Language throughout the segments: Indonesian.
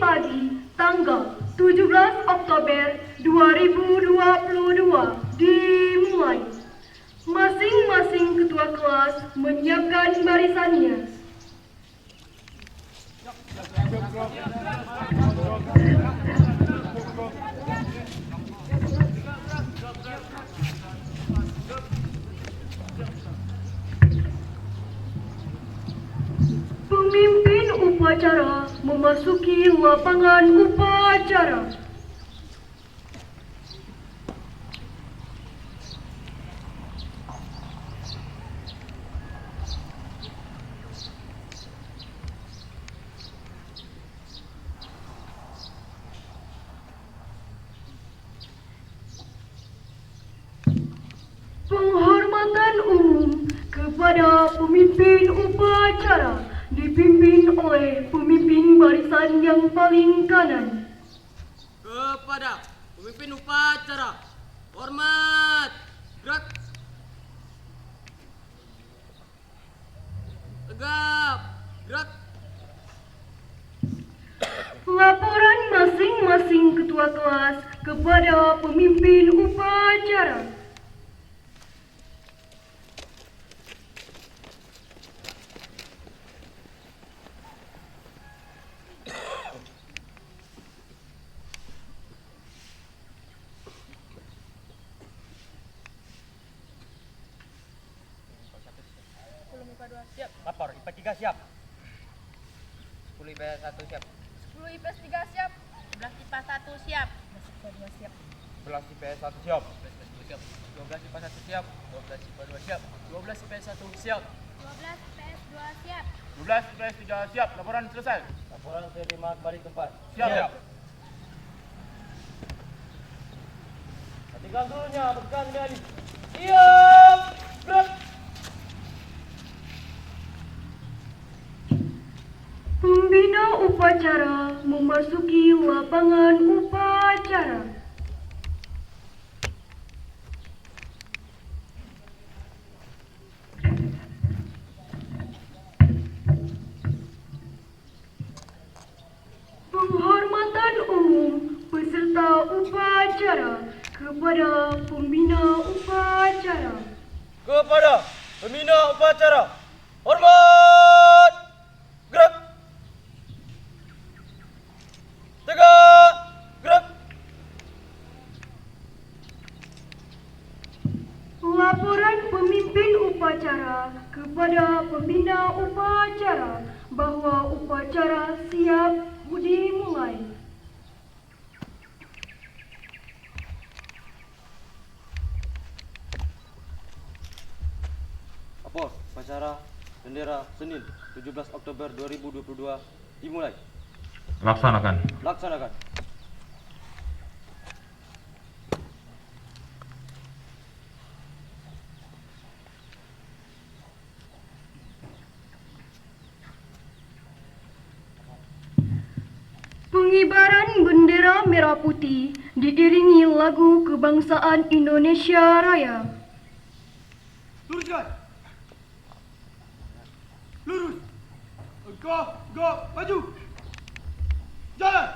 pagi tanggal 17 Oktober 2022 dimulai. Masing-masing ketua kelas menyiapkan barisannya. Pemimpin upacara memasuki lapangan upacara. Penghormatan umum kepada pemimpin upacara dipimpin oleh pemimpin barisan yang paling kanan. Kepada pemimpin upacara, hormat, gerak, tegap, gerak. Laporan masing-masing ketua kelas kepada pemimpin upacara. Siap. Lapor, IPA 3 siap. 10 IPA 1 siap. 10 IPS 3 siap. 11 IPA 1 siap. 11 IPA 2 siap. 11 IPS 1 siap. 12 IPA 1 siap. 12 IPA 2 siap. 12 IPS 1 siap. 12 IPS 2 siap. 12 IPS 3 siap. Laporan selesai. Laporan terima kembali tempat. Siap. Hatikan dulunya, berkan kembali. Siap, gerak. Pembina upacara memasuki lapangan upacara. Penghormatan umum peserta upacara kepada pembina upacara. Kepada pembina upacara, hormat, gerak. Tegak, gerak. Laporan pemimpin upacara kepada pembina upacara bahwa upacara siap dimulai. Lapor, upacara bendera Senin 17 Oktober 2022 dimulai. Laksanakan. Laksanakan. Pengibaran bendera merah putih diiringi lagu kebangsaan Indonesia Raya. Luruskan. Lurus. Go, maju. Jalan.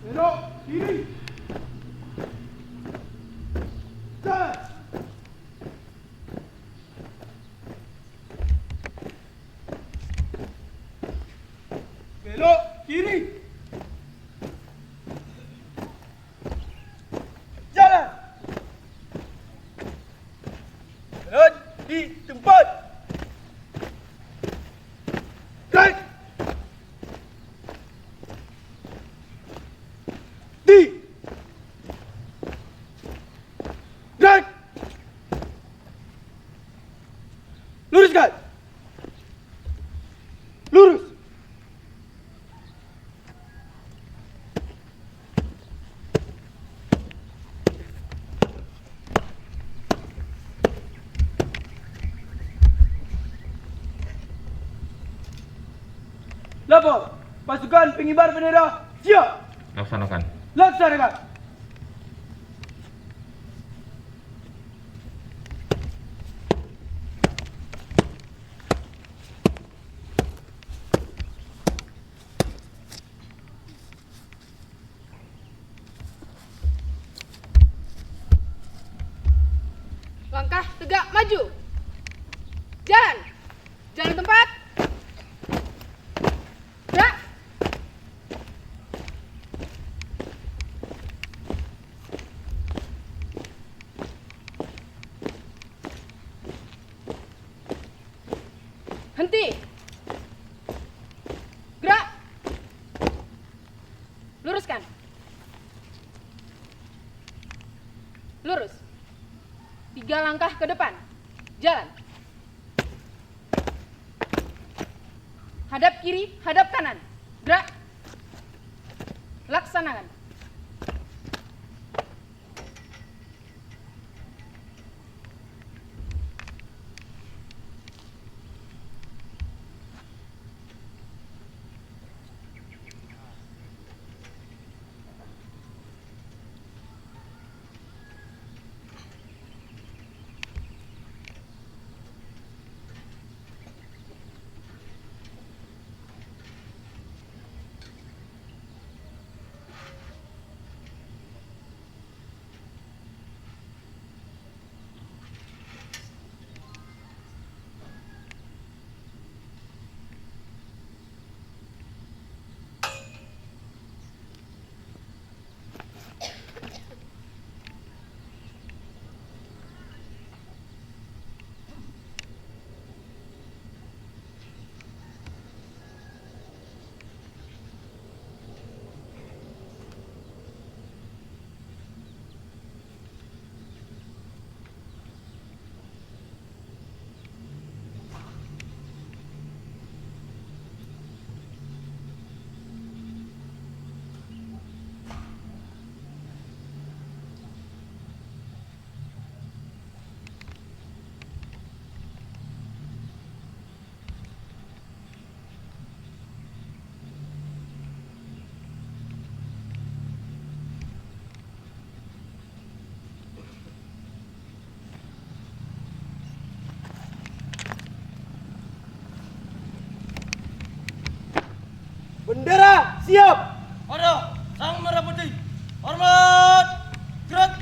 Belok kiri. Jalan. Belok kiri. Jalan. Berhenti di tempat. Gerak. Di. Gerak. Luruskan. Lurus. Lapor, pasukan pengibar bendera siap. Laksanakan. Laksanakan. maju. Jalan. Jalan tempat. Gerak. Henti. Gerak. Luruskan. Lurus. 3 langkah ke depan. Jalan. Hadap kiri, hadap kanan. Gerak. Laksanakan. Bendera siap. Pada sang merah putih. Hormat. Gerak.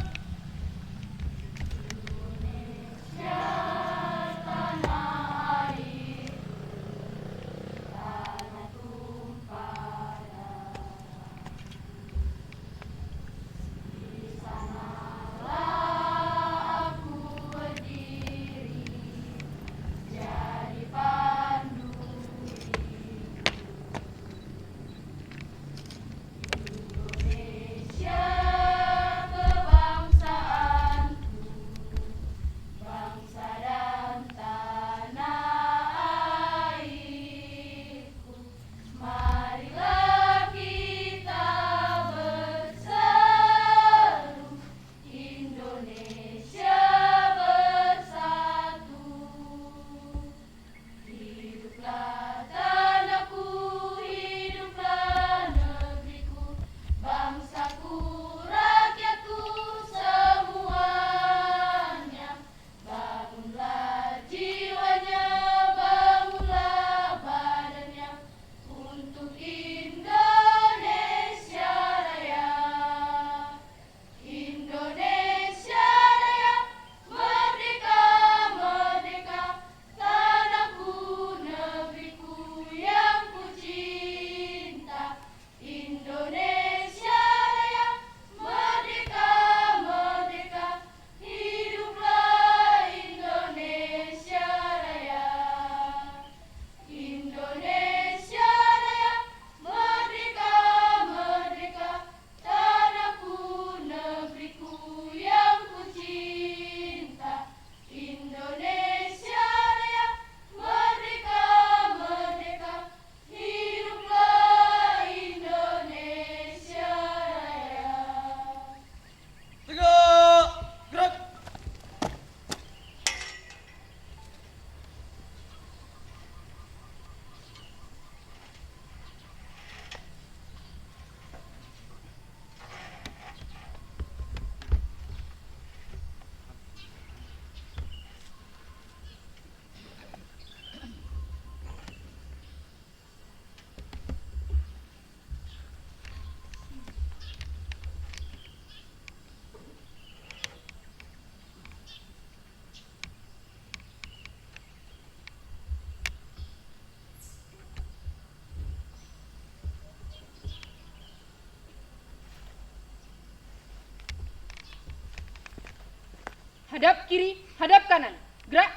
Hadap kiri, hadap kanan. Gerak.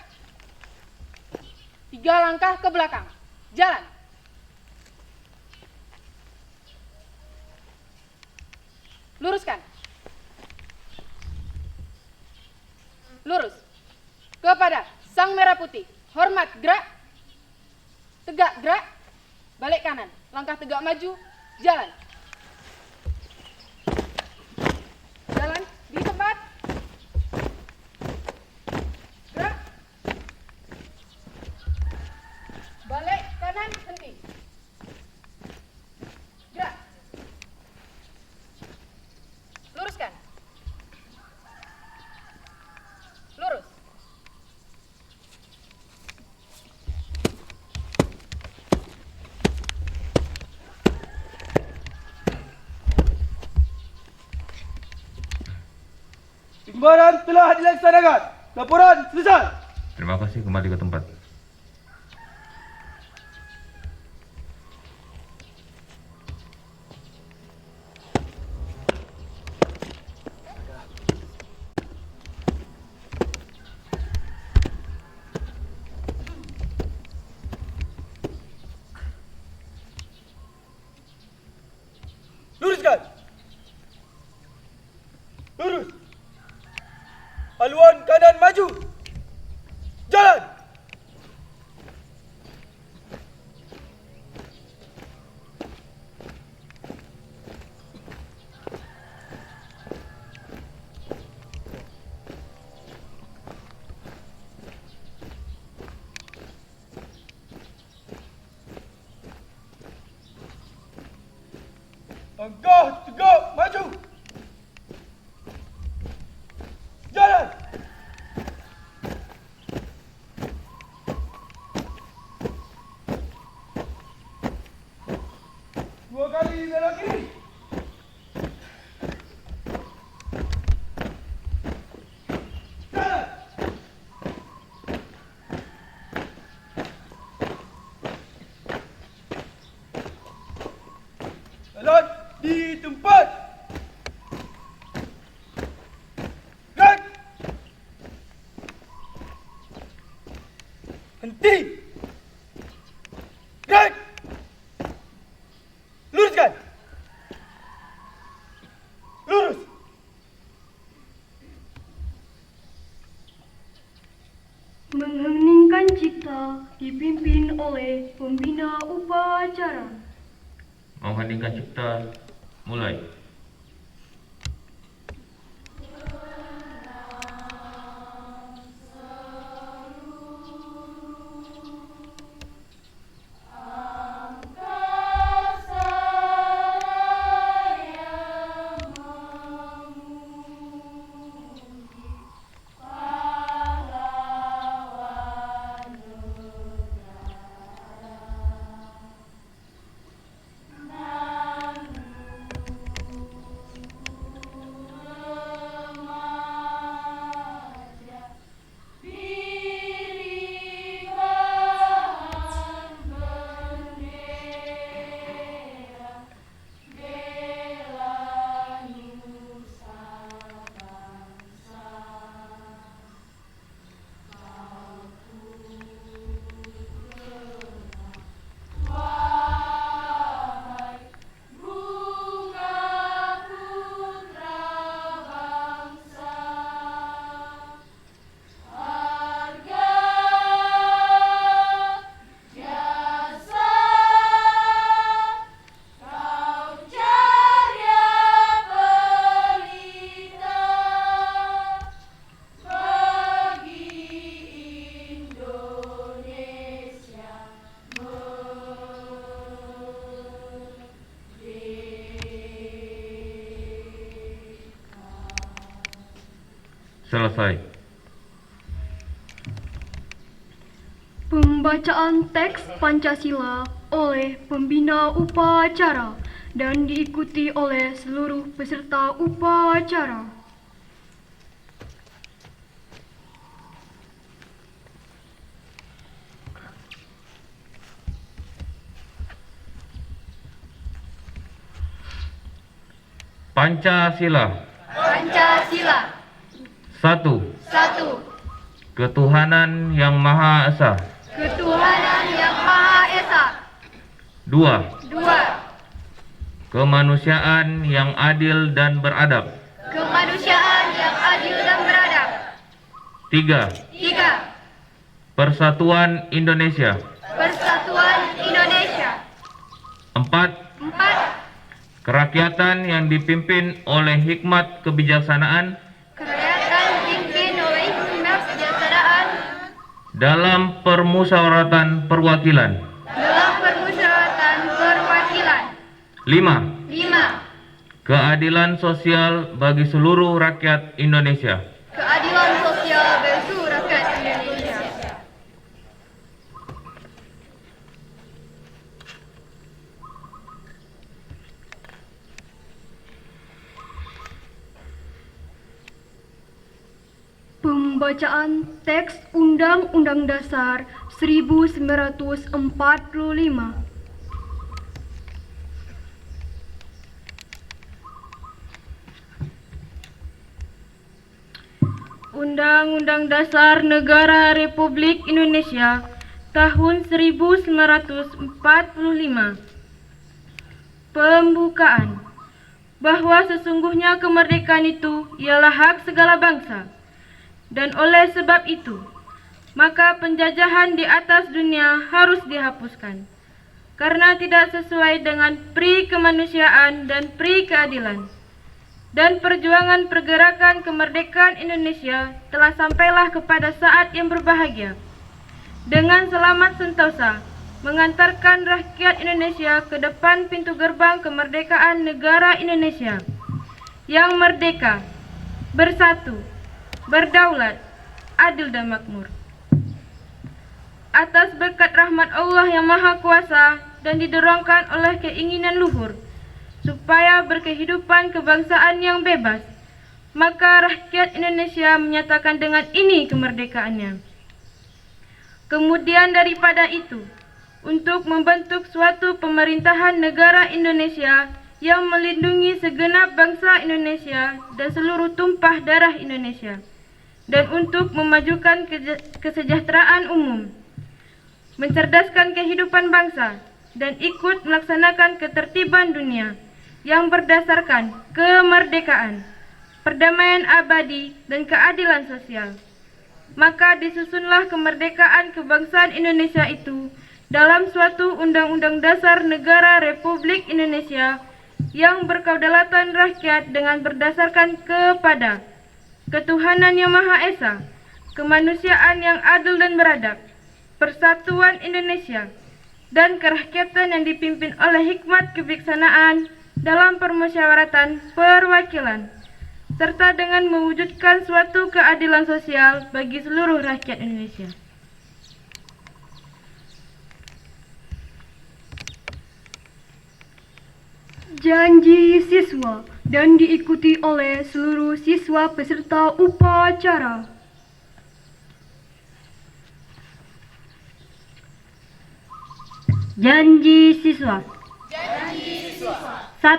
3 langkah ke belakang. Jalan. Luruskan. Lurus. Kepada sang merah putih. Hormat, gerak. Tegak, gerak. Balik kanan. Langkah tegak maju. Jalan. Jalan di tempat. Gerak. Balik kanan, henti. Gerak. Luruskan. Lurus. Timbaran telah dilaksanakan. Laporan selesai. Terima kasih, kembali ke tempat. Luruskan. Lurus. Haluan kanan maju. Jalan. Langkah tegak maju. Jalan. Dua kali belok kiri. Jalan. Jalan di tempat. Gerak. Henti. Gerak. Luruskan. Lurus. Mengheningkan cipta dipimpin oleh pembina upacara. Mengheningkan cipta, mulai. Selesai. Pembacaan teks Pancasila oleh pembina upacara dan diikuti oleh seluruh peserta upacara. Pancasila. Pancasila. 1. 1. ketuhanan yang Maha Esa. ketuhanan yang Maha Esa. 2. 2. Kemanusiaan yang adil dan beradab. Kemanusiaan yang adil dan beradab. 3. 3. Persatuan Indonesia. Persatuan Indonesia. 4. 4. Kerakyatan yang dipimpin oleh hikmat kebijaksanaan Kerakyatan dipimpin oleh hikmat kebijaksanaan dalam permusyawaratan perwakilan. dalam permusyawaratan perwakilan. 5. 5. Keadilan sosial bagi seluruh rakyat Indonesia. Keadilan sosial bagi seluruh rakyat Indonesia. Pembacaan teks Undang-Undang Dasar 1945. Undang-Undang Dasar Negara Republik Indonesia tahun 1945. Pembukaan. Bahwa sesungguhnya kemerdekaan itu ialah hak segala bangsa. Dan oleh sebab itu, maka penjajahan di atas dunia harus dihapuskan. Karena tidak sesuai dengan pri kemanusiaan dan pri keadilan. Dan perjuangan pergerakan kemerdekaan Indonesia telah sampailah kepada saat yang berbahagia. Dengan selamat sentosa, mengantarkan rakyat Indonesia ke depan pintu gerbang kemerdekaan negara Indonesia. Yang merdeka, bersatu, berdaulat, adil dan makmur. Atas berkat rahmat Allah yang Maha Kuasa dan didorongkan oleh keinginan luhur, supaya berkehidupan kebangsaan yang bebas, maka rakyat Indonesia menyatakan dengan ini kemerdekaannya. Kemudian daripada itu, untuk membentuk suatu pemerintahan negara Indonesia yang melindungi segenap bangsa Indonesia dan seluruh tumpah darah Indonesia, dan untuk memajukan kesejahteraan umum, mencerdaskan kehidupan bangsa, dan ikut melaksanakan ketertiban dunia yang berdasarkan kemerdekaan, perdamaian abadi, dan keadilan sosial. Maka disusunlah kemerdekaan kebangsaan Indonesia itu dalam suatu Undang-Undang Dasar Negara Republik Indonesia yang berkedaulatan rakyat dengan berdasarkan kepada ketuhanan yang Maha Esa, kemanusiaan yang adil dan beradab, persatuan Indonesia, dan kerakyatan yang dipimpin oleh hikmat kebijaksanaan dalam permusyawaratan perwakilan, serta dengan mewujudkan suatu keadilan sosial bagi seluruh rakyat Indonesia. Janji siswa dan diikuti oleh seluruh siswa peserta upacara. Janji siswa. 1.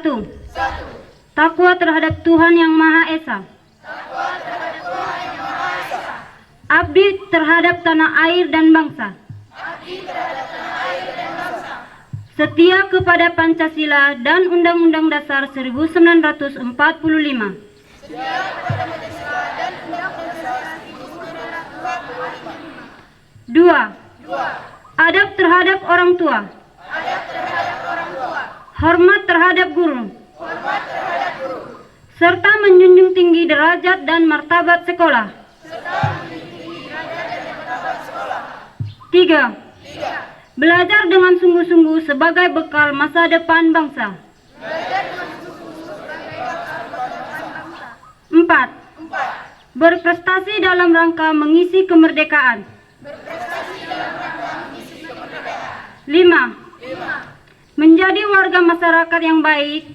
Takwa terhadap Tuhan Yang Maha Esa. Abdi terhadap tanah air dan bangsa. Setia kepada Pancasila dan Undang-Undang Dasar 1945. 2. Adab terhadap orang tua. Hormat terhadap guru. Serta menjunjung tinggi derajat dan martabat sekolah. 3. Belajar dengan sungguh-sungguh sebagai bekal masa depan bangsa. 4. Berprestasi dalam rangka mengisi kemerdekaan. 5. Menjadi warga masyarakat yang baik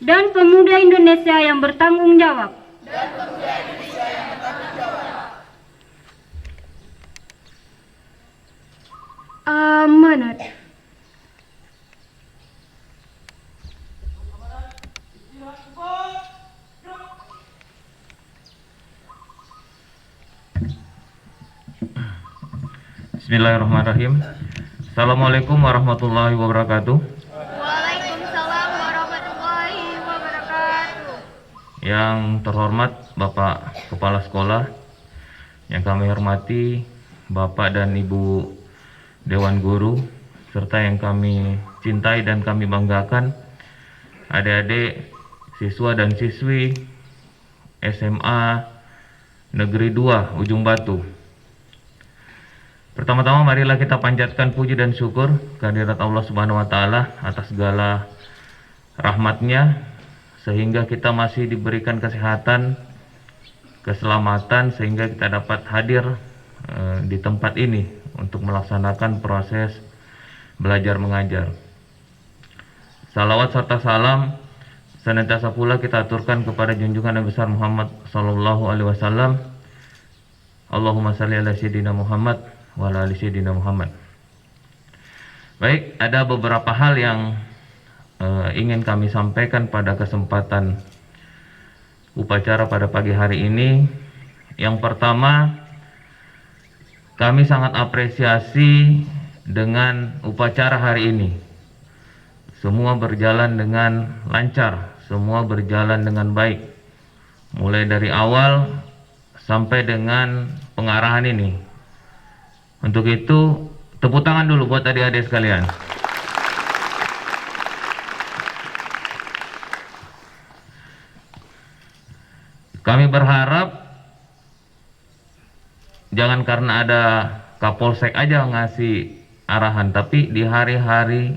dan pemuda Indonesia yang bertanggung jawab. Amanat. Bismillahirrahmanirrahim. Assalamualaikum warahmatullahi wabarakatuh. Waalaikumsalam warahmatullahi wabarakatuh. Yang terhormat Bapak Kepala Sekolah, yang kami hormati Bapak dan Ibu Dewan Guru, serta yang kami cintai dan kami banggakan, adik-adik, siswa dan siswi SMA Negeri 2 Ujung Batu. Pertama-tama marilah kita panjatkan puji dan syukur kehadirat Allah Subhanahu wa taala atas segala rahmatnya sehingga kita masih diberikan kesehatan, keselamatan, sehingga kita dapat hadir di tempat ini untuk melaksanakan proses belajar mengajar. Salawat serta salam senantiasa pula kita aturkan kepada junjungan Nabi besar Muhammad sallallahu alaihi wasallam. Allahumma shalli ala sayyidina Muhammad wa ala ali sayyidina Muhammad. Baik, ada beberapa hal yang ingin kami sampaikan pada kesempatan upacara pada pagi hari ini. Yang pertama, kami sangat apresiasi dengan upacara hari ini. Semua berjalan dengan lancar, semua berjalan dengan baik. Mulai dari awal sampai dengan pengarahan ini. Untuk itu, tepuk tangan dulu buat adik-adik sekalian. Kami berharap jangan karena ada Kapolsek aja ngasih arahan, tapi di hari-hari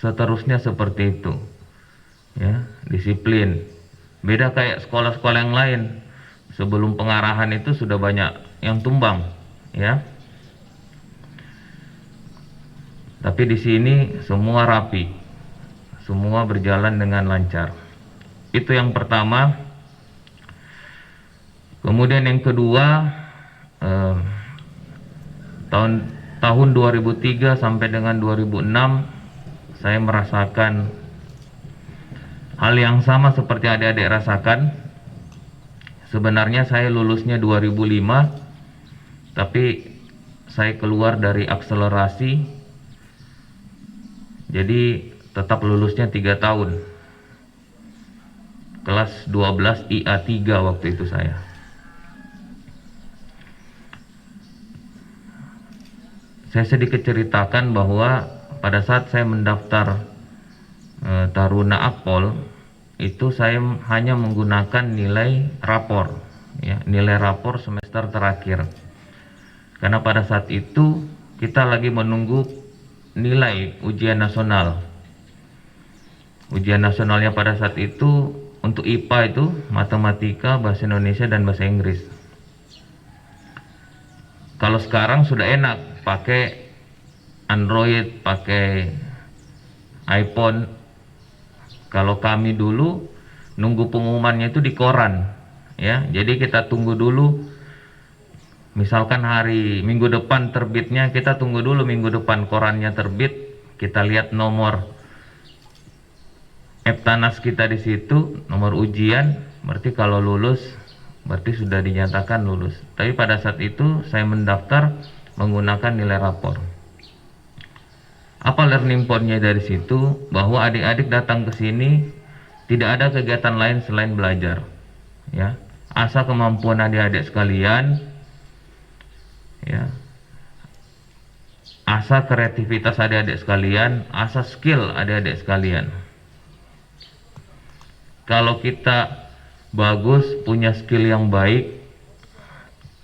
seterusnya seperti itu, ya, disiplin. Beda kayak sekolah-sekolah yang lain, sebelum pengarahan itu sudah banyak yang tumbang, ya. Tapi di sini semua rapi, semua berjalan dengan lancar. Itu yang pertama. Kemudian yang kedua, tahun 2003 sampai dengan 2006 saya merasakan hal yang sama seperti adik-adik rasakan. Sebenarnya saya lulusnya 2005, tapi saya keluar dari akselerasi, jadi tetap lulusnya 3 tahun. Kelas 12 IA3 waktu itu saya. Saya sedikit ceritakan bahwa pada saat saya mendaftar Taruna Akpol, itu saya hanya menggunakan nilai rapor, ya, nilai rapor semester terakhir. Karena pada saat itu kita lagi menunggu nilai ujian nasional. Ujian nasionalnya pada saat itu untuk IPA itu matematika, bahasa Indonesia, dan bahasa Inggris. Kalau sekarang sudah enak, pakai Android, pakai iPhone. Kalau kami dulu nunggu pengumumannya itu di koran, ya. Jadi kita tunggu dulu. Misalkan hari minggu depan terbitnya, kita tunggu dulu minggu depan korannya terbit. Kita lihat nomor Eptanas kita di situ, nomor ujian. Berarti kalau lulus, berarti sudah dinyatakan lulus. Tapi pada saat itu saya mendaftar menggunakan nilai rapor. Apa learning point-nya dari situ? Bahwa adik-adik datang ke sini tidak ada kegiatan lain selain belajar, ya. Asah kemampuan adik-adik sekalian, ya. Asah kreativitas adik-adik sekalian, asah skill adik-adik sekalian. Kalau kita bagus, punya skill yang baik,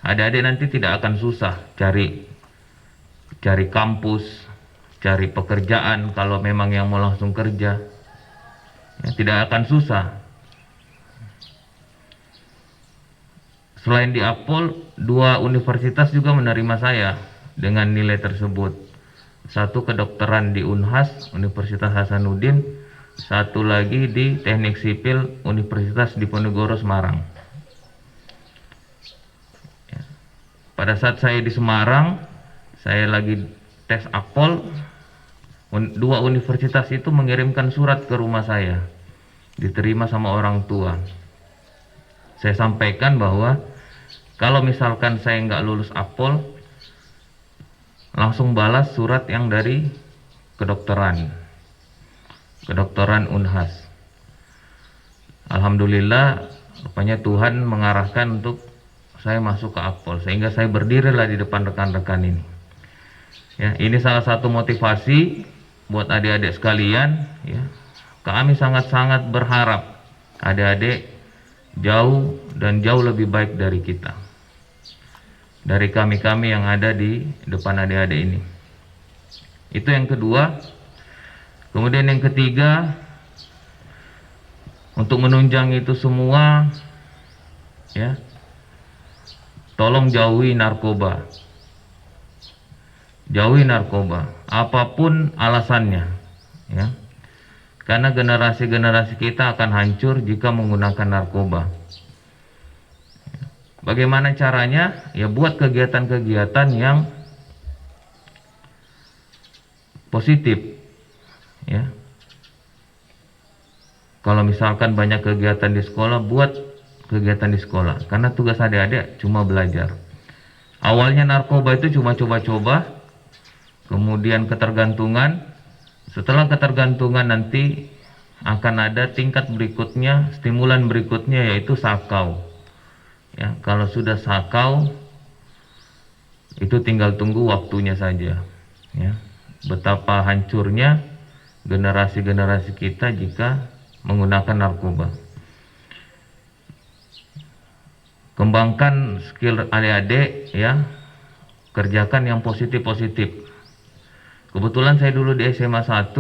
adik-adik nanti tidak akan susah cari kampus, cari pekerjaan. Kalau memang yang mau langsung kerja, ya, tidak akan susah. Selain di Akpol, 2 universitas juga menerima saya dengan nilai tersebut. Satu kedokteran di Unhas, Universitas Hasanuddin, satu lagi di Teknik Sipil Universitas Diponegoro Semarang. Ya. Pada saat saya di Semarang, saya lagi tes Akpol, 2 universitas itu mengirimkan surat ke rumah saya, diterima sama orang tua. Saya sampaikan bahwa kalau misalkan saya nggak lulus Akpol, langsung balas surat yang dari kedokteran Unhas. Alhamdulillah, rupanya Tuhan mengarahkan untuk saya masuk ke Akpol, sehingga saya berdirilah di depan rekan-rekan ini. Ya, ini salah satu motivasi buat adik-adik sekalian. Ya, kami sangat-sangat berharap adik-adik jauh dan jauh lebih baik dari kita, dari kami-kami yang ada di depan adik-adik ini. Itu yang kedua. Kemudian yang ketiga, untuk menunjang itu semua, ya, tolong jauhi narkoba. Jauhi narkoba, apapun alasannya, ya. Karena generasi-generasi kita akan hancur jika menggunakan narkoba. Bagaimana caranya? Ya, buat kegiatan-kegiatan yang positif. Ya, kalau misalkan banyak kegiatan di sekolah, buat kegiatan di sekolah, karena tugas adik-adik cuma belajar. Awalnya narkoba itu cuma coba-coba, kemudian ketergantungan. Setelah ketergantungan nanti akan ada tingkat berikutnya, stimulan berikutnya, yaitu sakau. Ya, kalau sudah sakau, itu tinggal tunggu waktunya saja. Ya, betapa hancurnya generasi-generasi kita jika menggunakan narkoba. Kembangkan skill adik-adik, ya, kerjakan yang positif-positif. Kebetulan saya dulu di SMA 1,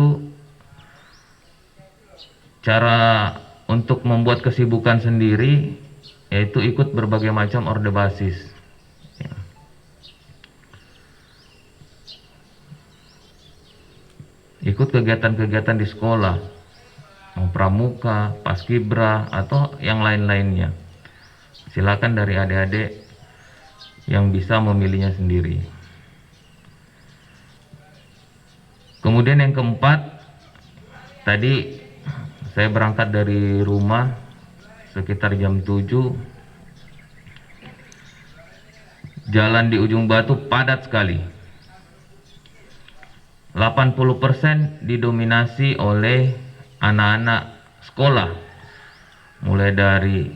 cara untuk membuat kesibukan sendiri yaitu ikut berbagai macam orde basis. Ya. Ikut kegiatan-kegiatan di sekolah, mau pramuka, paskibra, atau yang lain-lainnya. Silakan dari adik-adik yang bisa memilihnya sendiri. Kemudian yang keempat, tadi saya berangkat dari rumah sekitar jam 7. Jalan di Ujung Batu padat sekali. 80% didominasi oleh anak-anak sekolah, mulai dari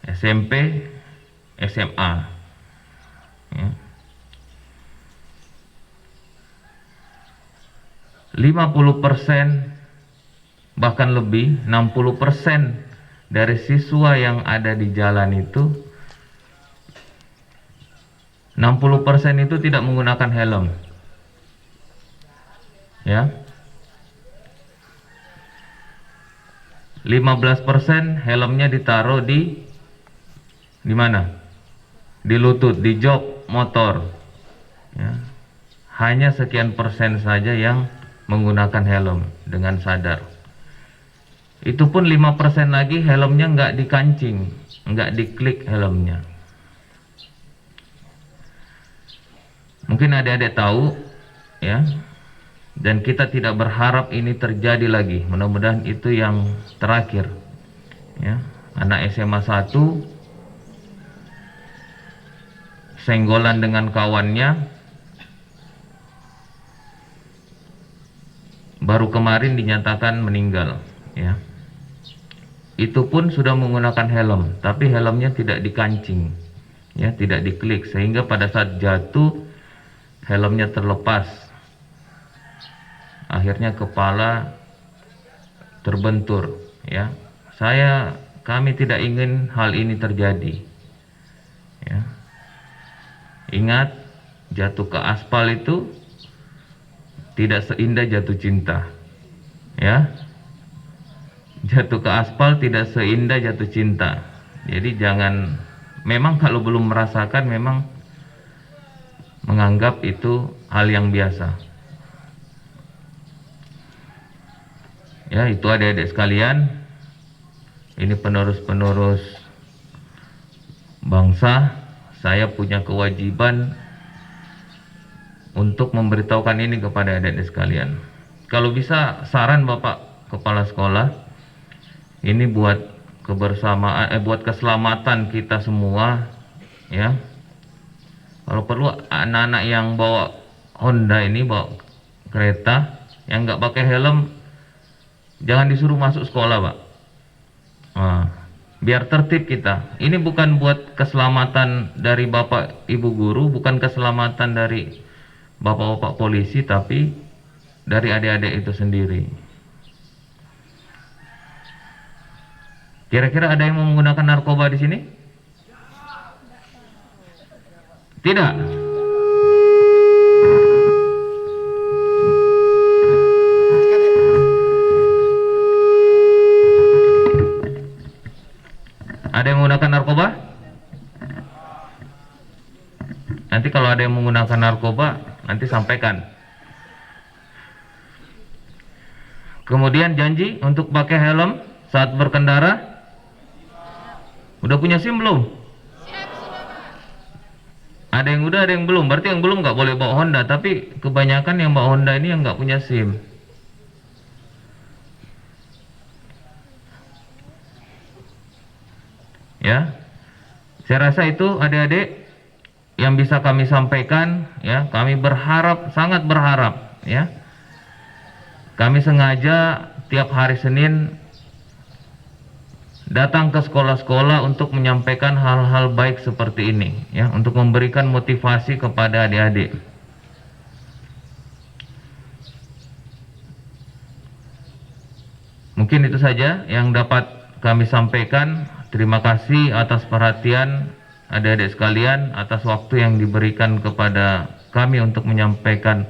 SMP, SMA. Ya. 50% bahkan lebih, 60% dari siswa yang ada di jalan itu, 60% itu tidak menggunakan helm. Ya. 15% helmnya ditaruh di mana? Di lutut, di jok motor. Ya. Hanya sekian persen saja yang menggunakan helm dengan sadar. Itu pun 5% lagi helmnya nggak dikancing, nggak diklik helmnya. Mungkin adik-adik tahu, ya. Dan kita tidak berharap ini terjadi lagi. Mudah-mudahan itu yang terakhir. Ya, anak SMA 1 senggolan dengan kawannya, baru kemarin dinyatakan meninggal. Ya, itu pun sudah menggunakan helm, tapi helmnya tidak dikancing, ya, tidak diklik, sehingga pada saat jatuh helmnya terlepas. Akhirnya kepala terbentur. Ya, kami tidak ingin hal ini terjadi. Ya. Ingat, jatuh ke aspal itu tidak seindah jatuh cinta. Ya, jatuh ke aspal tidak seindah jatuh cinta. Jadi jangan, memang kalau belum merasakan, memang menganggap itu hal yang biasa. Ya, itu adik-adik sekalian, ini penerus-penerus bangsa. Saya punya kewajiban untuk memberitahukan ini kepada adik-adik sekalian. Kalau bisa, saran Bapak Kepala Sekolah, ini buat kebersamaan, buat keselamatan kita semua, ya. Kalau perlu anak-anak yang bawa Honda ini, bawa kereta, yang nggak pakai helm, jangan disuruh masuk sekolah, Pak. Nah, biar tertib kita. Ini bukan buat keselamatan dari Bapak Ibu guru, bukan keselamatan dari Bapak-bapak polisi, tapi dari adik-adik itu sendiri. Kira-kira ada yang mau menggunakan narkoba di sini? Tidak. Ada yang menggunakan narkoba? Nanti kalau ada yang menggunakan narkoba, nanti sampaikan. Kemudian janji untuk pakai helm saat berkendara. Udah punya SIM belum? Ada yang udah, ada yang belum. Berarti yang belum nggak boleh bawa Honda. Tapi kebanyakan yang bawa Honda ini yang nggak punya SIM. Ya, saya rasa itu adik-adik yang bisa kami sampaikan. Ya, kami berharap, sangat berharap. Ya, kami sengaja tiap hari Senin datang ke sekolah-sekolah untuk menyampaikan hal-hal baik seperti ini, ya, untuk memberikan motivasi kepada adik-adik. Mungkin itu saja yang dapat kami sampaikan. Terima kasih atas perhatian adik-adik sekalian, atas waktu yang diberikan kepada kami untuk menyampaikan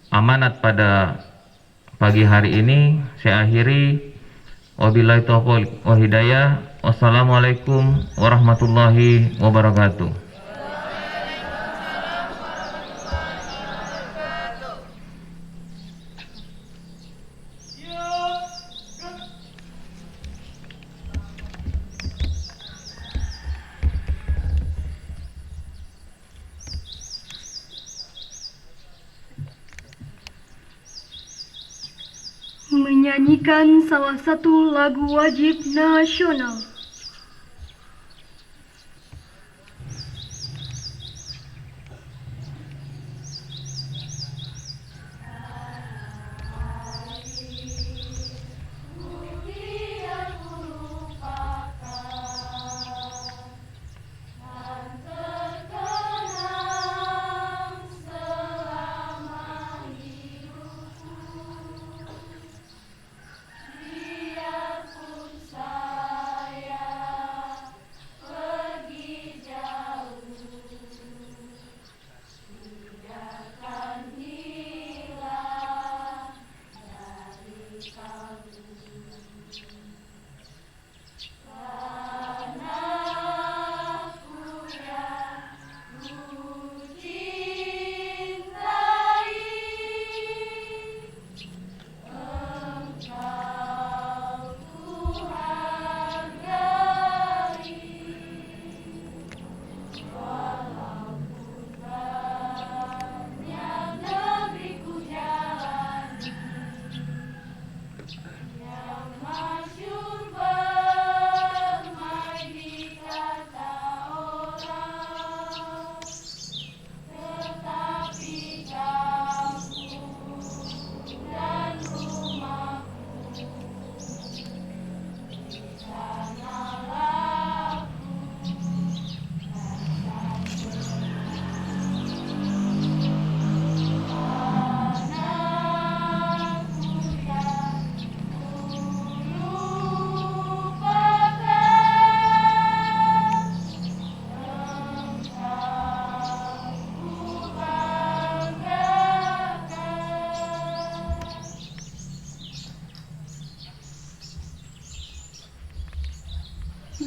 amanat pada pagi hari ini. Saya akhiri. Wabillahi taufiq wal hidayah. Wassalamualaikum warahmatullahi wabarakatuh. Menyanyikan salah satu lagu wajib nasional.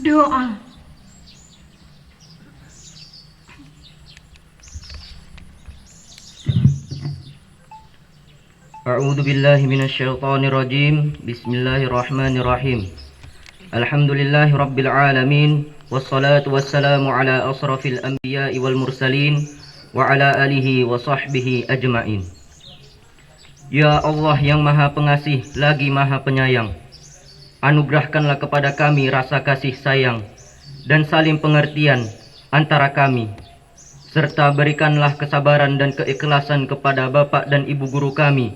Doa. A'udzu billahi minasyaitonir rajim. Bismillahirrahmanirrahim. Alhamdulillahi rabbil alamin, wassalatu wassalamu ala asrafil anbiya'i wal mursalin wa ala alihi wa sahbihi ajmain. Ya Allah yang Maha Pengasih lagi Maha Penyayang, anugerahkanlah kepada kami rasa kasih sayang dan saling pengertian antara kami, serta berikanlah kesabaran dan keikhlasan kepada bapak dan ibu guru kami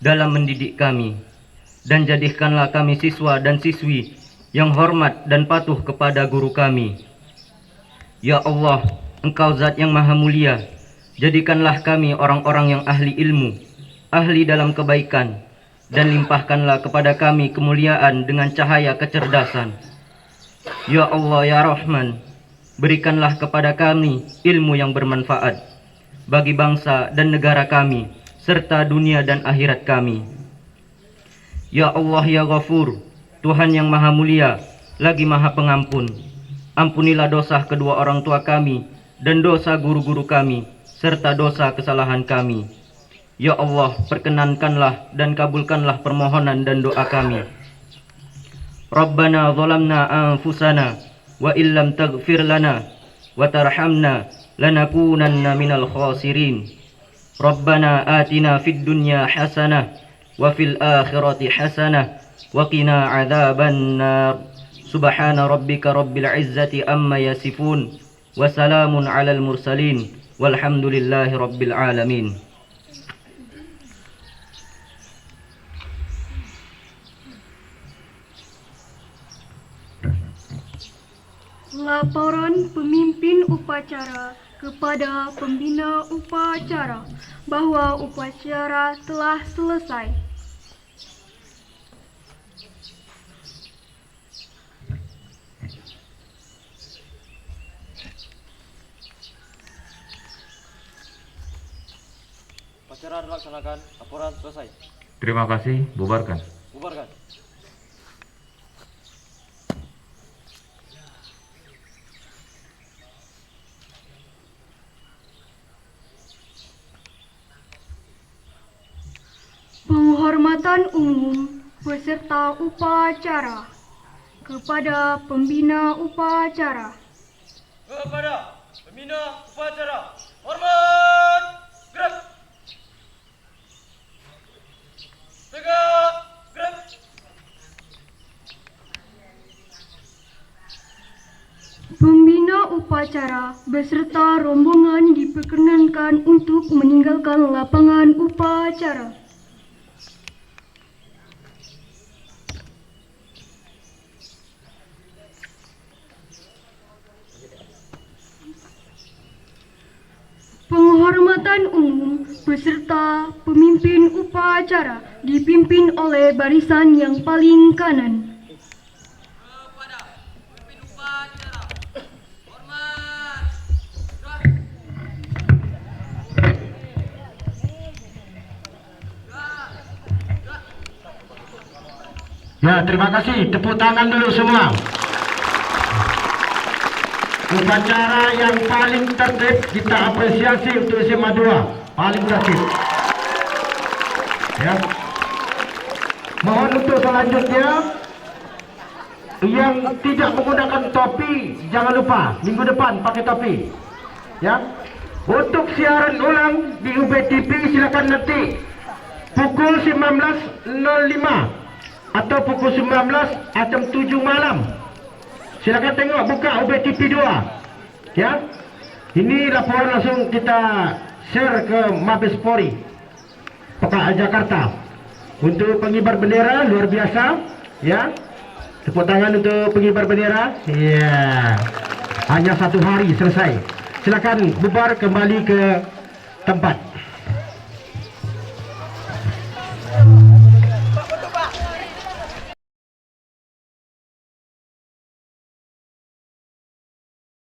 dalam mendidik kami, dan jadikanlah kami siswa dan siswi yang hormat dan patuh kepada guru kami. Ya Allah, Engkau zat yang maha mulia, jadikanlah kami orang-orang yang ahli ilmu, ahli dalam kebaikan, dan limpahkanlah kepada kami kemuliaan dengan cahaya kecerdasan. Ya Allah, ya Rahman, berikanlah kepada kami ilmu yang bermanfaat bagi bangsa dan negara kami, serta dunia dan akhirat kami. Ya Allah, ya Ghafur, Tuhan yang maha mulia, lagi maha pengampun, ampunilah dosa kedua orang tua kami dan dosa guru-guru kami, serta dosa kesalahan kami. Ya Allah, perkenankanlah dan kabulkanlah permohonan dan doa kami. Rabbana zalamna anfusana wa illam taghfir lana wa tarhamna lanakunanna minal khasirin. Rabbana atina fid dunya hasanah wa fil akhirati hasanah wa qina adzaban nar. Subhana rabbika rabbil izzati amma yasifun wa salamun alal mursalin walhamdulillahi rabbil alamin. Laporan pemimpin upacara kepada pembina upacara bahwa upacara telah selesai. Upacara dilaksanakan, laporan selesai. Terima kasih, bubarkan. Bubarkan. Penghormatan umum peserta upacara kepada pembina upacara. Kepada pembina upacara, hormat, gerak. Tegak, gerak. Pembina upacara beserta rombongan diperkenankan untuk meninggalkan lapangan upacara. Penghormatan umum beserta pemimpin upacara dipimpin oleh barisan yang paling kanan. Ya, terima kasih. Tepuk tangan dulu semua. Upacara yang paling tertib kita apresiasi untuk SMA 2. Paling tertib. Ya. Mohon untuk selanjutnya yang tidak menggunakan topi jangan lupa minggu depan pakai topi. Ya. Untuk siaran ulang di UBTV silakan nanti pukul 19.05 atau pukul 19 atau 7 malam. Silakan tengok buka UBTV 2. Ya. Ini laporan langsung kita share ke Mabes Polri Pekat Jakarta. Untuk pengibar bendera luar biasa, ya. Tepuk tangan untuk pengibar bendera. Ya. Hanya 1 hari selesai. Silakan bubar kembali ke tempat.